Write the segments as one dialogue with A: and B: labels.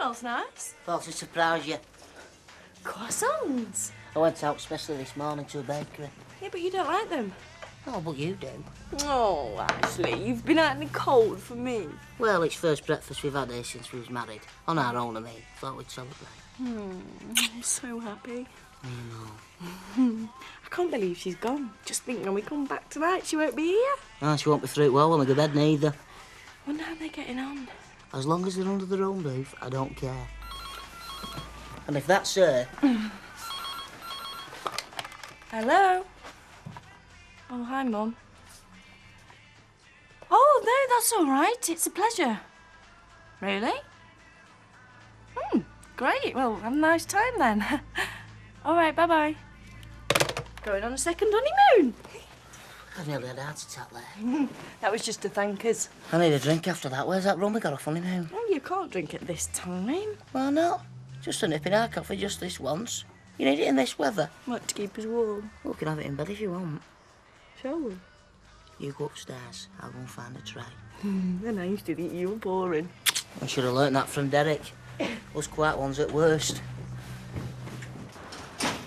A: else nice?
B: Thought to surprise you.
A: Croissants?
B: I went out especially this morning to a bakery.
A: Yeah, but you don't like them.
B: Oh, but you do.
A: Oh, Ashley, you've been out in the cold for me.
B: Well, it's first breakfast we've had here since we was married. On our own, I mean. Thought we'd celebrate.
A: I'm so happy.
B: I know.
A: I can't believe she's gone. Just think when we come back tonight, she won't be here.
B: No, she won't be through it well when I go to bed neither.
A: Wonder how they're getting on.
B: As long as they're under their own roof, I don't care. And if that's her...
A: Hello? Oh, hi, Mum. Oh, no, that's all right. It's a pleasure. Really? Great. Well, have a nice time then. All right, bye-bye. Going on a second honeymoon.
B: I nearly had a heart attack there.
A: That was just to thank us.
B: I need a drink after that. Where's that rum we got off honeymoon?
A: Oh, you can't drink at this time.
B: Why not? Just a nip in our coffee just this once. You need it in this weather.
A: What, to keep us warm?
B: We can have it in bed if you want.
A: Shall we?
B: You go upstairs. I'll go and find a tray.
A: Then I used to think you were boring.
B: I should have learnt that from Derek. Us quiet ones at worst.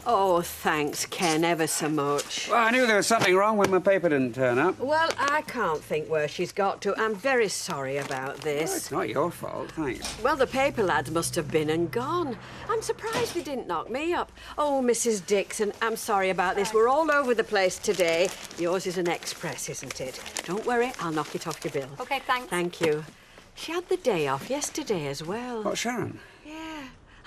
C: Oh, thanks, Ken, ever so much.
D: Well, I knew there was something wrong when my paper didn't turn up.
C: Well, I can't think where she's got to. I'm very sorry about
D: Well,
C: this.
D: it's not your fault, thanks.
C: Well, the paper lads must have been and gone. I'm surprised they didn't knock me up. Oh, Mrs. Dixon, I'm sorry about this. We're all over the place today. Yours is an express, isn't it? Don't worry, I'll knock it off your bill.
E: OK, thanks.
C: Thank you. She had the day off yesterday as well.
D: What, Sharon?
C: Yeah.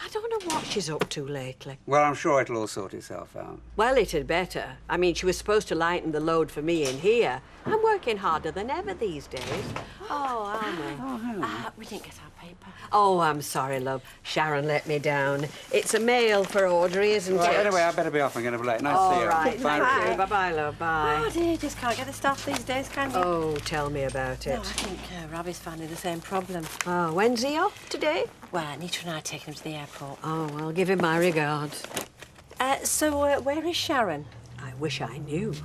C: I don't know what she's up to lately.
D: Well, I'm sure it'll all sort itself out.
C: Well, it had better. I mean, she was supposed to lighten the load for me in here. I'm working harder than ever these days. Oh, am I?
A: We didn't get our paper.
C: Oh, I'm sorry, love. Sharon let me down. It's a mail for Audrey, isn't
D: Well,
C: it?
D: anyway, I better be off. I'm going to be late. Nice to see
C: All
D: you.
C: right,
D: Bye.
C: thank you. Bye-bye, love. Bye.
A: Oh, dear, just can't get the staff these days, can you?
C: Oh, tell me about
A: No,
C: it.
A: I think Robbie's finding the same problem.
C: Oh, when's he off today?
A: Well, Anita and I take him to the airport.
C: Oh, well, give him my regards.
A: So, where is Sharon?
C: I wish I knew.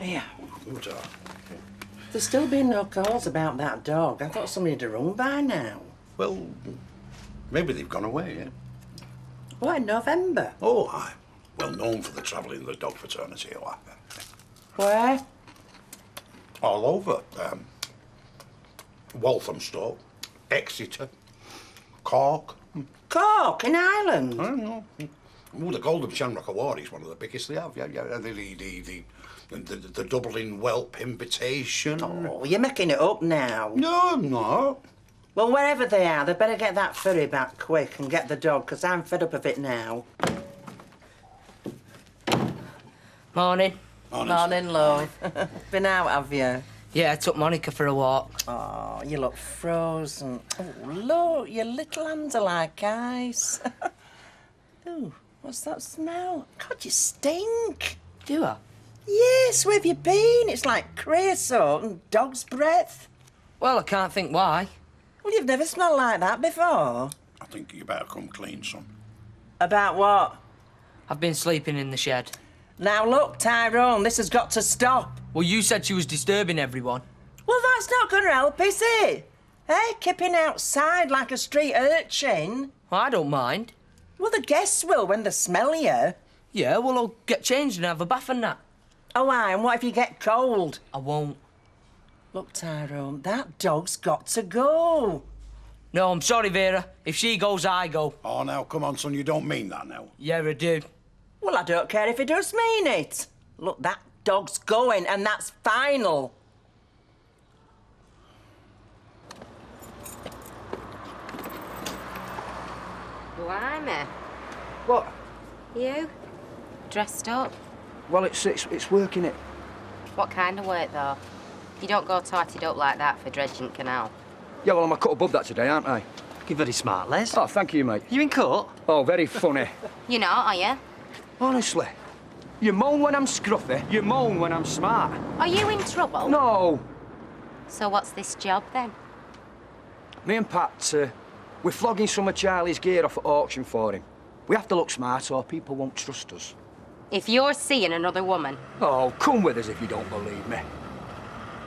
F: Yeah. There's still been no calls about that dog. I thought somebody'd have rung by now.
G: Well, maybe they've gone away, yeah?
F: What, in November?
G: Oh, aye. Well known for the travelling the dog fraternity, like that.
F: Where?
G: All over. Walthamstow, Exeter, Cork.
F: Cork, in Ireland?
G: I don't know. Oh, the Golden Shamrock Award is one of the biggest they have, yeah. The Dublin Whelp Invitation.
F: Oh, you're making it up now.
G: No, I'm not.
F: Well, wherever they are, they better get that ferry back quick and get the dog, because I'm fed up of it now.
B: Morning.
F: Morning, love. Been out, have you?
B: Yeah, I took Monica for a walk.
F: Oh, you look frozen. Oh, look, your little hands are like ice. Ooh, what's that smell? God, you stink.
B: Do I?
F: Yes, where have you been? It's like creosote and dog's breath.
B: Well, I can't think why.
F: Well, you've never smelled like that before.
G: I think you better come clean, son.
F: About what?
B: I've been sleeping in the shed.
F: Now, look, Tyrone, this has got to stop.
B: Well, you said she was disturbing everyone.
F: Well, that's not going to help, is it? Hey, keeping outside like a street urchin.
B: Well, I don't mind.
F: Well, the guests will when they smell you.
B: Yeah, well, I'll get changed and have a bath and that.
F: Oh, aye, and what if you get cold?
B: I won't.
F: Look, Tyrone, that dog's got to go.
B: No, I'm sorry, Vera. If she goes, I go.
G: Oh, now, come on, son, you don't mean that now.
B: Yeah, I do.
F: Well, I don't care if he does mean it. Look, that dog's going, and that's final.
E: Blimey.
D: What?
E: You? Dressed up?
D: Well, it's working it.
E: What kind of work, though? You don't go tarted up like that for dredging canal.
D: Yeah, well, I'm a cut above that today, aren't I?
H: You're very smart, Les.
D: Oh, thank you, mate.
H: You in court?
D: Oh, very funny.
E: You're not, are you?
D: Honestly. You moan when I'm scruffy, you moan when I'm smart.
E: Are you in trouble?
D: No.
E: So what's this job, then?
D: Me and Pat, we're flogging some of Charlie's gear off at auction for him. We have to look smart or people won't trust us.
E: If you're seeing another woman...
D: Oh, come with us if you don't believe me.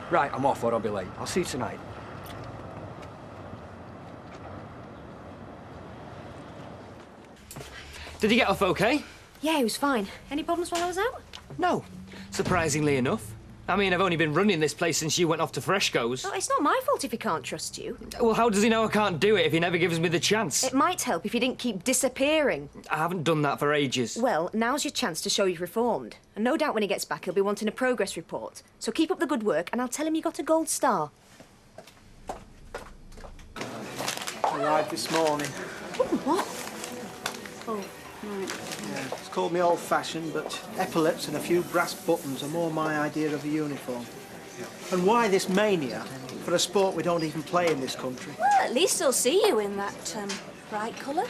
D: Right, I'm off or I'll be late. I'll see you tonight.
H: Did he get off okay?
I: Yeah, he was fine. Any problems while I was out?
H: No. Surprisingly enough. I mean, I've only been running this place since you went off to Freshco's.
I: Oh, it's not my fault if he can't trust you.
H: Well, how does he know I can't do it if he never gives me the chance?
I: It might help if you didn't keep disappearing.
H: I haven't done that for ages.
I: Well, now's your chance to show you've reformed. And no doubt when he gets back, he'll be wanting a progress report. So keep up the good work, and I'll tell him you got a gold star.
J: Arrived this morning.
I: Ooh, what? Oh, right.
J: Yeah, it's called me old-fashioned, but epaulets and a few brass buttons are more my idea of a uniform. And why this mania for a sport we don't even play in this country?
K: Well, at least they'll see you in that bright colour.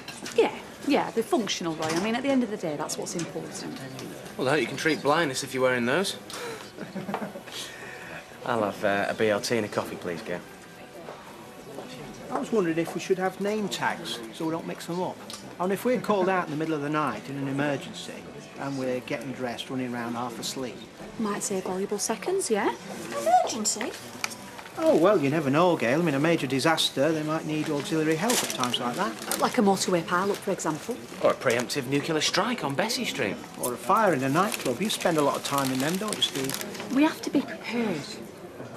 L: Yeah, they're functional, Roy. I mean, at the end of the day, that's what's important.
M: Well, I hope you can treat blindness if you're wearing those. I'll have a BLT and a coffee, please, Gail.
J: I was wondering if we should have name tags so we don't mix them up. And if we're called out in the middle of the night in an emergency and we're getting dressed, running around half asleep.
L: Might save valuable seconds, yeah?
K: Emergency?
J: Oh, well, you never know, Gail. I mean, a major disaster, they might need auxiliary help at times like that.
L: Like a motorway pile-up, for example.
M: Or a preemptive nuclear strike on Bessie Street.
J: Or a fire in a nightclub. You spend a lot of time in them, don't you, Steve?
L: We have to be prepared.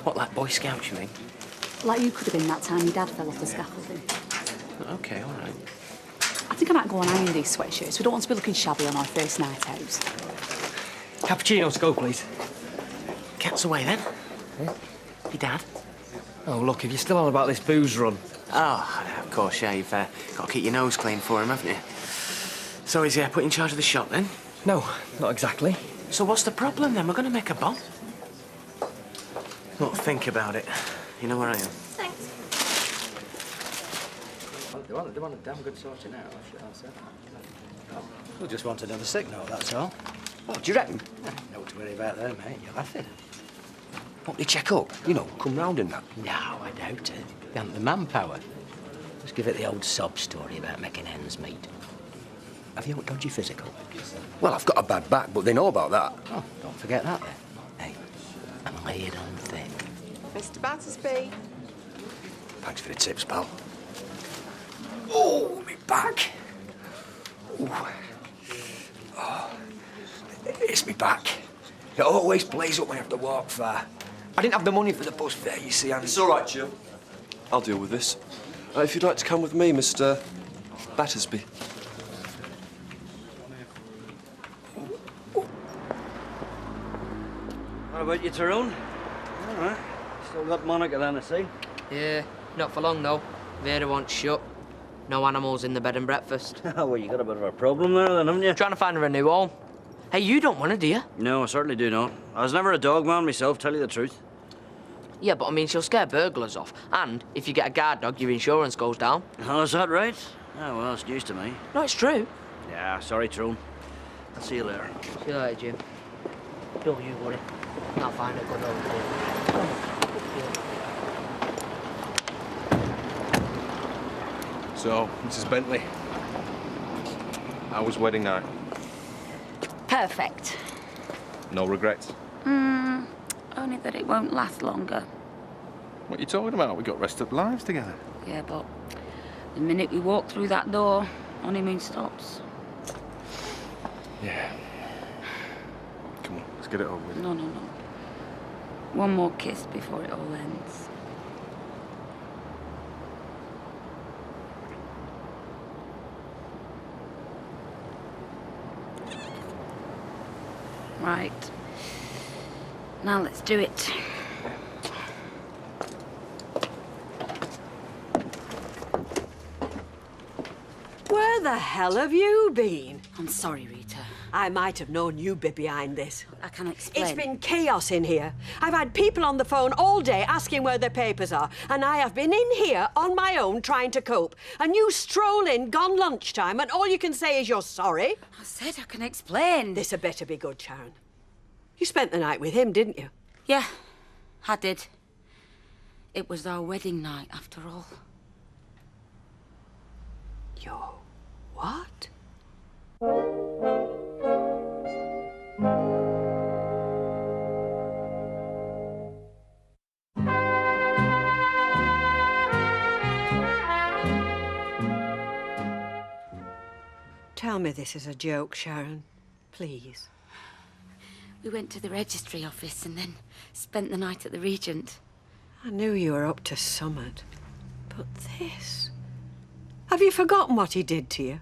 M: What, like Boy Scouts, you mean?
L: Like you could have been that time your dad fell off the scaffolding.
M: OK, all right.
L: I think I might go and iron these sweatshirts. We don't want to be looking shabby on our first night out.
H: Cappuccino to go, please.
M: Cat's away, then. Your dad?
H: Oh, look, if you're still on about this booze run.
M: Oh, of course, yeah. You've got to keep your nose clean for him, haven't you? So he's put in charge of the shop, then?
H: No, not exactly.
M: So what's the problem, then? We're going to make a bomb. Don't think about it. You know where I am.
K: Thanks.
D: Well, they want a damn good sorting out, I said.
J: We just want another sick note, that's all.
D: Oh, do you reckon?
J: No to worry about there, mate. You're laughing.
D: Want they check up? You know, come round and that.
B: No, I doubt it. They haven't the manpower. Just give it the old sob story about making ends meet.
D: Have you got dodgy physical? Well, I've got a bad back, but they know about that.
B: Oh, don't forget that, then. Hey, I'm laid on thick.
N: Mr. Battersby.
D: Thanks for the tips, pal. Oh, me back. Oh, it's me back. It always plays up when I have to walk far. I didn't have the money for the bus fare, you see, and...
O: It's all right, Jim. I'll deal with this. If you'd like to come with me, Mr. Battersby.
P: What about you, Tyrone? All right. Still got Monica then, I see.
Q: Yeah, not for long, though. Vera wants shut. No animals in the bed and breakfast.
P: Well, you got a bit of a problem there, then, haven't you?
Q: Trying to find her a new home. Hey, you don't want her, do you?
P: No, I certainly do not. I was never a dog man myself, tell you the truth.
Q: Yeah, but I mean, she'll scare burglars off. And if you get a guard dog, your insurance goes down.
P: Oh, is that right? Oh, well, it's news to me.
Q: No, it's true.
P: Yeah, sorry, Tyrone. I'll see you later.
Q: See you later, Jim. Don't you worry. I'll find a good old thing.
O: So, Mrs. Bentley, how was wedding night?
K: Perfect.
O: No regrets?
K: Only that it won't last longer.
O: What are you talking about? We got rest up lives together.
K: Yeah, but the minute we walk through that door, honeymoon stops.
O: Yeah. Come on, let's get it over with.
K: No. One more kiss before it all ends. Right. Now let's do it.
C: Where the hell have you been?
K: I'm sorry, Rita.
C: I might have known you'd be behind this.
K: I can explain.
C: It's been chaos in here. I've had people on the phone all day asking where their papers are, and I have been in here on my own trying to cope. And you stroll in, gone lunchtime, and all you can say is you're sorry.
K: I said I can explain.
C: This had better be good, Sharon. You spent the night with him, didn't you?
K: Yeah, I did. It was our wedding night, after all.
C: Yo, what? tell me this is a joke, Sharon. Please.
K: We went to the registry office and then spent the night at the Regent.
C: I knew you were up to summit. But this... Have you forgotten what he did to you?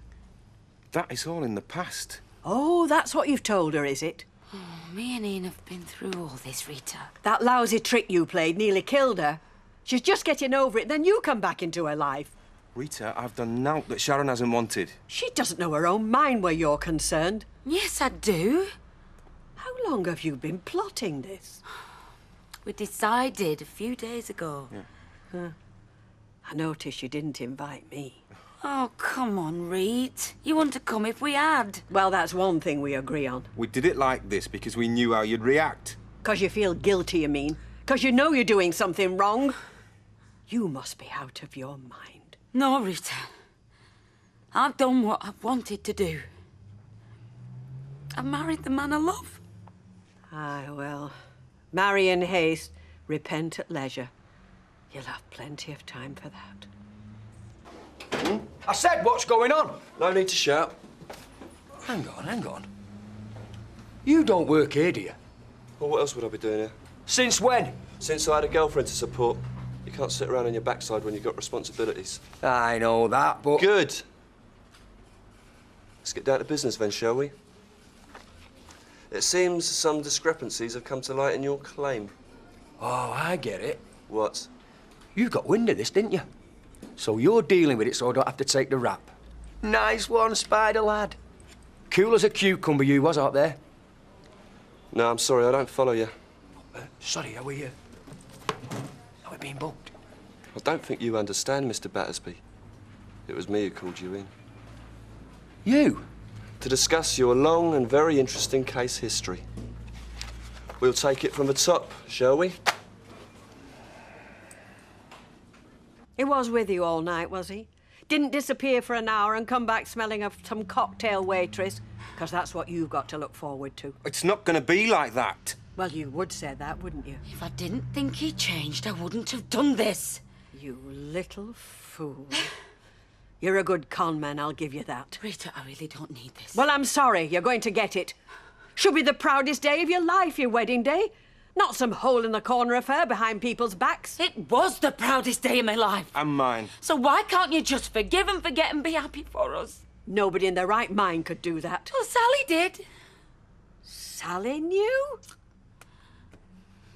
M: That is all in the past.
C: Oh, that's what you've told her, is it?
K: Oh, me and Ian have been through all this, Rita.
C: That lousy trick you played nearly killed her. She's just getting over it, then you come back into her life.
M: Rita, I've done naught that Sharon hasn't wanted.
C: She doesn't know her own mind where you're concerned.
K: Yes, I do.
C: How long have you been plotting this?
K: We decided a few days ago.
M: Yeah.
C: Huh. I noticed you didn't invite me.
K: Oh, come on, Reet. You wouldn't have come if we had.
C: Well, that's one thing we agree on.
M: We did it like this because we knew how you'd react.
C: 'Cause you feel guilty, you mean? 'Cause you know you're doing something wrong? You must be out of your mind.
K: No, Rita. I've done what I've wanted to do. I've married the man I love.
C: Aye, well, marry in haste, repent at leisure. You'll have plenty of time for that.
D: I said, what's going on?
O: No need to shout.
D: Hang on, hang on. You don't work here, do you?
O: Well, what else would I be doing here?
D: Since when?
O: Since I had a girlfriend to support. You can't sit around on your backside when you've got responsibilities.
D: I know that, but...
O: Good. Let's get down to business then, shall we? It seems some discrepancies have come to light in your claim.
D: Oh, I get it.
O: What?
D: You got wind of this, didn't you? So you're dealing with it so I don't have to take the rap. Nice one, Spider lad. Cool as a cucumber you was out there.
O: No, I'm sorry, I don't follow you.
D: Sorry, are we being booked?
O: I don't think you understand, Mr. Battersby. It was me who called you in.
D: You?
O: To discuss your long and very interesting case history. We'll take it from the top, shall we?
C: He was with you all night, was he? Didn't disappear for an hour and come back smelling of some cocktail waitress? 'Cause that's what you've got to look forward to.
M: It's not going to be like that.
C: Well, you would say that, wouldn't you?
K: If I didn't think he changed, I wouldn't have done this.
C: You little fool. You're a good con man, I'll give you that.
K: Rita, I really don't need this.
C: Well, I'm sorry, you're going to get it. Should be the proudest day of your life, your wedding day. Not some hole-in-the-corner affair behind people's backs.
K: It was the proudest day of my life.
M: And mine.
K: So why can't you just forgive and forget and be happy for us?
C: Nobody in their right mind could do that.
K: Well, Sally did.
C: Sally knew?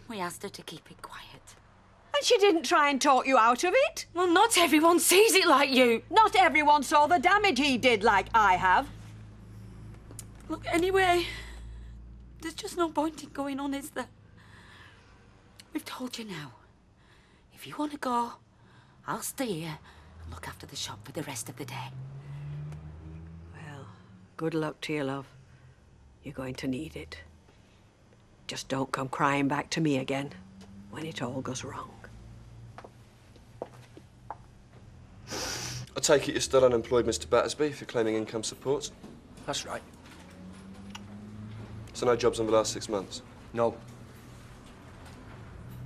K: We asked her to keep it quiet.
C: And she didn't try and talk you out of it?
K: Well, not everyone sees it like you.
C: Not everyone saw the damage he did like I have.
K: Look, anyway, there's just no point in going on, is there? We've told you now. If you want to go, I'll stay here and look after the shop for the rest of the day.
C: Well, good luck to you, love. You're going to need it. Just don't come crying back to me again when it all goes wrong.
O: I take it you're still unemployed, Mr. Battersby, if you're claiming income support.
D: That's right.
O: So no jobs in the last 6 months?
D: No.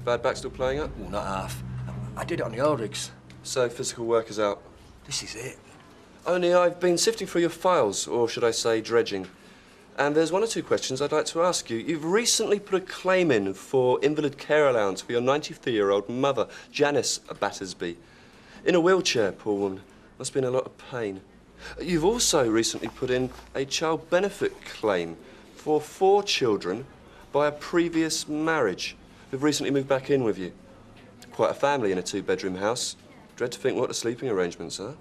O: Bad back still playing up?
D: Well, not half. I did it on the oil rigs.
O: So physical work is out.
D: This is it.
O: Only I've been sifting through your files, or should I say dredging. And there's one or two questions I'd like to ask you. You've recently put a claim in for invalid care allowance for your 93-year-old mother, Janice Battersby. In a wheelchair, poor woman. Must be in a lot of pain. You've also recently put in a child benefit claim for 4 children by a previous marriage who've recently moved back in with you. Quite a family in a 2-bedroom house. Dread to think what the sleeping arrangements are.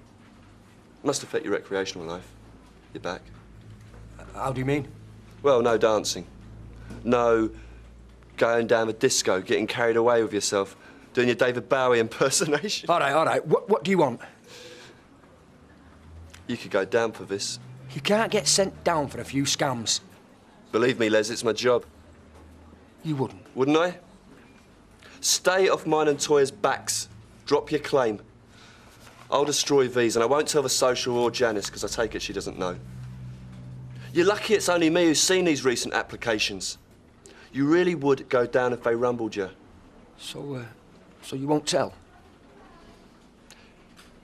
O: Must affect your recreational life. You're back.
D: How do you mean?
O: Well, no dancing. No going down the disco, getting carried away with yourself, doing your David Bowie impersonation.
D: All right. What do you want?
O: You could go down for this.
D: You can't get sent down for a few scams.
O: Believe me, Les, it's my job.
D: You wouldn't?
O: Wouldn't I? Stay off mine and Toya's backs. Drop your claim. I'll destroy these, and I won't tell the social or Janice, because I take it she doesn't know. You're lucky it's only me who's seen these recent applications. You really would go down if they rumbled you.
D: So you won't tell?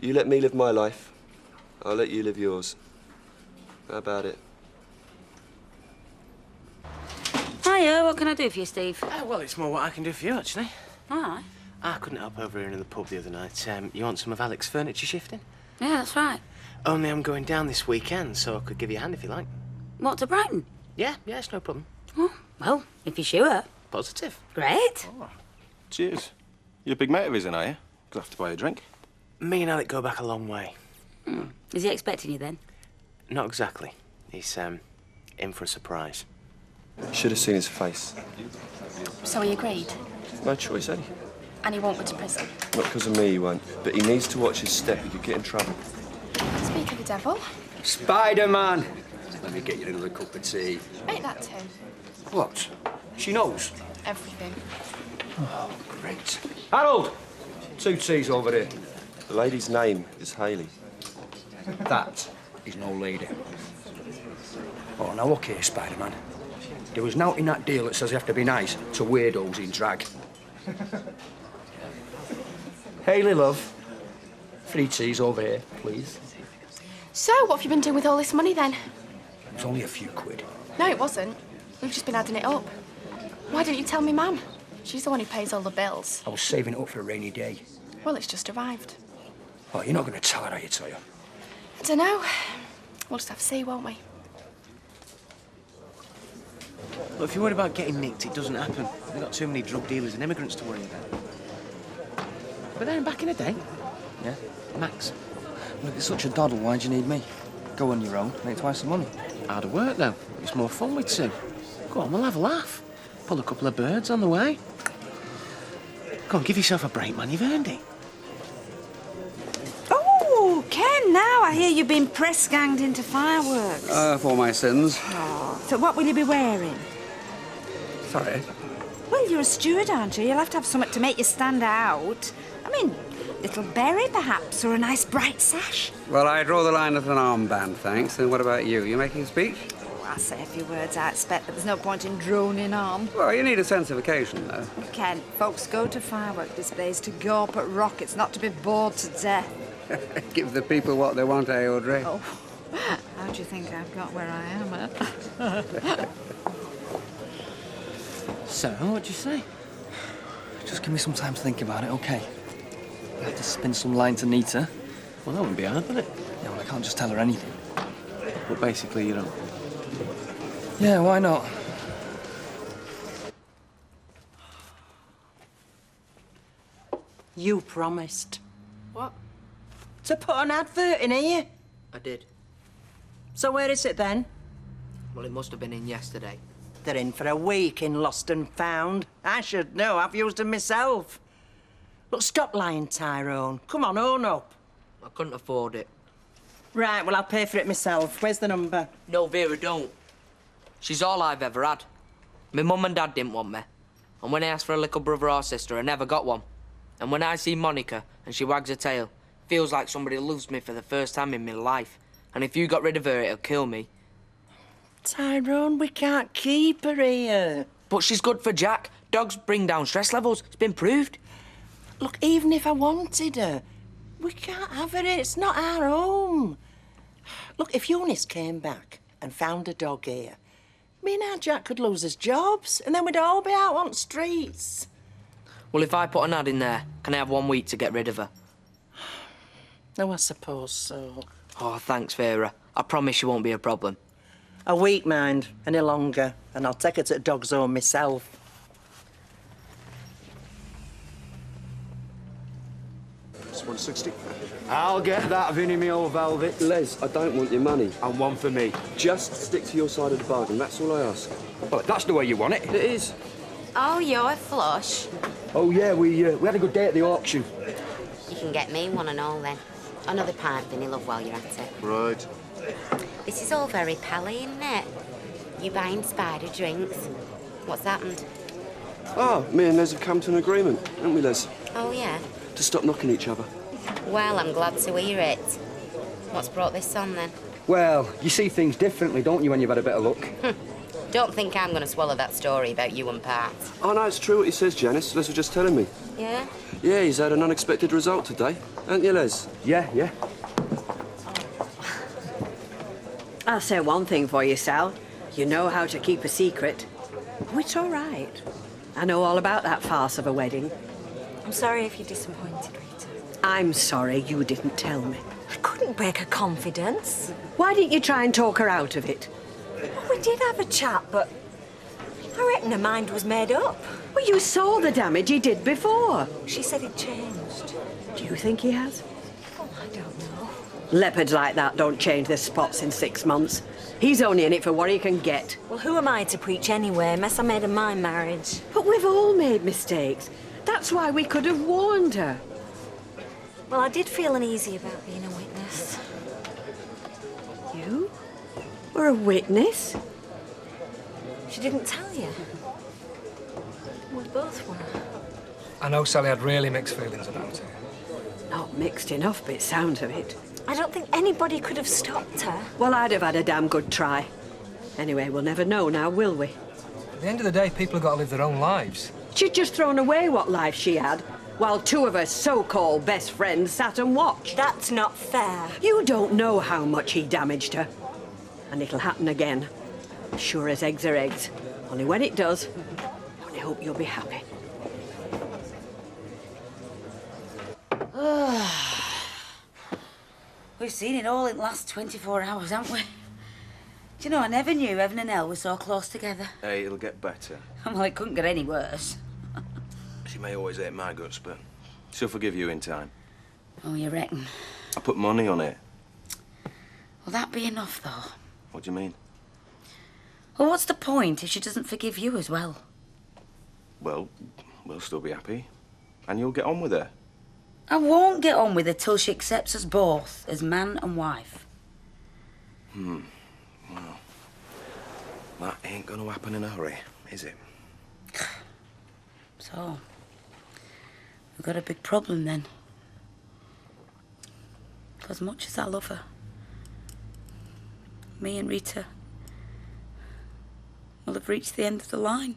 O: You let me live my life, I'll let you live yours. How about it?
K: Hiya, what can I do for you, Steve?
M: Well, it's more what I can do for you, actually.
K: All right.
M: I couldn't help over here in the pub the other night. You want some of Alec's furniture shifting?
K: Yeah, that's right.
M: Only I'm going down this weekend, so I could give you a hand if you like.
K: What, to Brighton?
M: Yeah, it's no problem.
K: Oh, well, if you're sure.
M: Positive.
K: Great.
R: Oh. Cheers. You're a big mate of his, are you? Gonna have to buy a drink.
M: Me and Alec go back a long way.
K: Is he expecting you then?
M: Not exactly. He's, in for a surprise.
O: Should have seen his face.
S: So he agreed?
O: No choice, eh?
S: And he won't go to prison?
O: Not because of me, he won't. But he needs to watch his step. He could get in trouble.
S: Speak of the devil.
D: Spider-Man! Let me get you another cup of tea.
S: Make that too.
D: What? She knows?
S: Everything.
D: Oh, great. Harold! 2 teas over there.
O: The lady's name is Hayley.
D: That is no lady. Oh, now look here, Spider-Man. There was nothing in that deal that says you have to be nice to weirdos in drag. Hayley, love. 3 teas over here, please.
S: So, what have you been doing with all this money then?
D: It was only a few quid.
S: No, it wasn't. We've just been adding it up. Why didn't you tell me, Mum? She's the one who pays all the bills.
D: I was saving it up for a rainy day.
S: Well, it's just arrived.
D: Oh, you're not going to tell her, are you, Toya?
S: I don't know. We'll just have to see, won't we?
M: Look, if you're worried about getting nicked, it doesn't happen. We've got too many drug dealers and immigrants to worry about. But then back in the day,
H: Yeah?
M: Max.
H: Look, it's such a doddle. Why'd you need me? Go on your own, make twice the money.
M: Harder work, though. It's more fun with 2. Go on, we'll have a laugh. Pull a couple of birds on the way. Go on, give yourself a break, man. You've earned it.
C: Oh, Ken, now I hear you've been press-ganged into fireworks.
T: For my sins.
C: Oh, so what will you be wearing?
T: Sorry.
C: Well, you're a steward, aren't you? You'll have to have something to make you stand out. I mean, little berry, perhaps, or a nice bright sash.
T: Well, I draw the line at an armband, thanks. And what about you? You making a speech?
C: Oh, I'll say a few words, I expect, but there's no point in droning on.
T: Well, you need a sense of occasion, though.
C: Ken, folks go to firework displays to gawp at rockets, not to be bored to death.
T: Give the people what they want, eh, Audrey?
C: Oh, how do you think I've got where I am at?
M: So, what'd you say?
H: Just give me some time to think about it, OK? I have to spin some line to Nita.
M: Well, that wouldn't be hard, would it?
H: Yeah, well, I can't just tell her anything.
M: But basically, you don't.
H: Yeah, why not?
F: You promised.
Q: What?
F: To put an advert in here.
Q: I did.
F: So where is it then?
Q: Well, it must have been in yesterday.
F: They're in for a week in Lost and Found. I should know. I've used them myself. Look, stop lying, Tyrone. Come on, own up.
Q: I couldn't afford it.
F: Right, well, I'll pay for it myself. Where's the number?
Q: No, Vera, don't. She's all I've ever had. My mum and dad didn't want me. And when I asked for a little brother or sister, I never got one. And when I see Monica and she wags her tail, it feels like somebody loves me for the first time in my life. And if you got rid of her, it'll kill me.
F: Tyrone, we can't keep her here.
Q: But she's good for Jack. Dogs bring down stress levels. It's been proved.
F: Look, even if I wanted her, we can't have her here. It's not our home. Look, if Eunice came back and found a dog here, me and our Jack could lose his jobs, and then we'd all be out on the streets.
Q: Well, if I put an ad in there, can I have 1 week to get rid of her?
F: Oh, I suppose so.
Q: Oh, thanks, Vera. I promise you won't be a problem.
F: A week, mind, any longer, and I'll take her to the dog's home myself.
O: It's 160.
D: I'll get that, Vinnie, me old velvet.
O: Les, I don't want your money.
D: And one for me.
O: Just stick to your side of the bargain, that's all I ask.
D: Well, if that's the way you want it.
O: It is.
E: Oh, you're flush.
D: Oh, yeah, we had a good day at the auction.
E: You can get me one and all, then. Another pint, Vinny, love, while you're at it.
O: Right.
E: This is all very pally, isn't it? You buying Spider drinks. What's happened?
O: Ah, me and Les have come to an agreement, haven't we, Les?
E: Oh, yeah?
O: To stop knocking each other.
E: Well, I'm glad to hear it. What's brought this on, then?
D: Well, you see things differently, don't you, when you've had a bit of luck?
E: Don't think I'm going to swallow that story about you and Pat.
O: Oh, no, it's true what he says, Janice. Les was just telling me.
E: Yeah?
O: Yeah, he's had an unexpected result today. Haven't you, Les?
D: Yeah.
C: I'll say one thing for you, Sal. You know how to keep a secret. Oh, it's all right. I know all about that farce of a wedding.
U: I'm sorry if you're disappointed, Rita.
C: I'm sorry you didn't tell me.
U: I couldn't break her confidence.
C: Why didn't you try and talk her out of it?
U: Well, we did have a chat, but I reckon her mind was made up.
C: Well, you saw the damage he did before.
U: She said he'd changed.
C: Do you think he has?
U: Oh, I don't know.
C: Leopards like that don't change their spots in 6 months. He's only in it for what he can get.
U: Well, who am I to preach anyway, mess I made of my marriage?
C: But we've all made mistakes. That's why we could have warned her.
U: Well, I did feel uneasy about being a witness.
C: You were a witness?
U: She didn't tell you? We both were.
V: I know Sally had really mixed feelings about it.
C: Not mixed enough, but it sounds of it.
U: I don't think anybody could have stopped her.
C: Well, I'd have had a damn good try. Anyway, we'll never know now, will we?
V: At the end of the day, people have got to live their own lives.
C: She'd just thrown away what life she had, while 2 of her so-called best friends sat and watched.
U: That's not fair.
C: You don't know how much he damaged her. And it'll happen again. Sure as eggs are eggs. Only when it does, I only hope you'll be happy.
W: We've seen it all in the last 24 hours, haven't we? Do you know, I never knew Heaven and Hell were so close together.
R: Hey, it'll get better.
W: Well, it couldn't get any worse.
R: She may always hate my guts, but she'll forgive you in time.
W: Oh, you reckon?
R: I put money on it.
W: Will that be enough, though?
R: What do you mean?
W: Well, what's the point if she doesn't forgive you as well?
R: Well, we'll still be happy. And you'll get on with her.
W: I won't get on with her till she accepts us both as man and wife.
R: Well, that ain't gonna happen in a hurry, is it?
W: So, we've got a big problem then. As much as I love her, me and Rita will have reached the end of the line.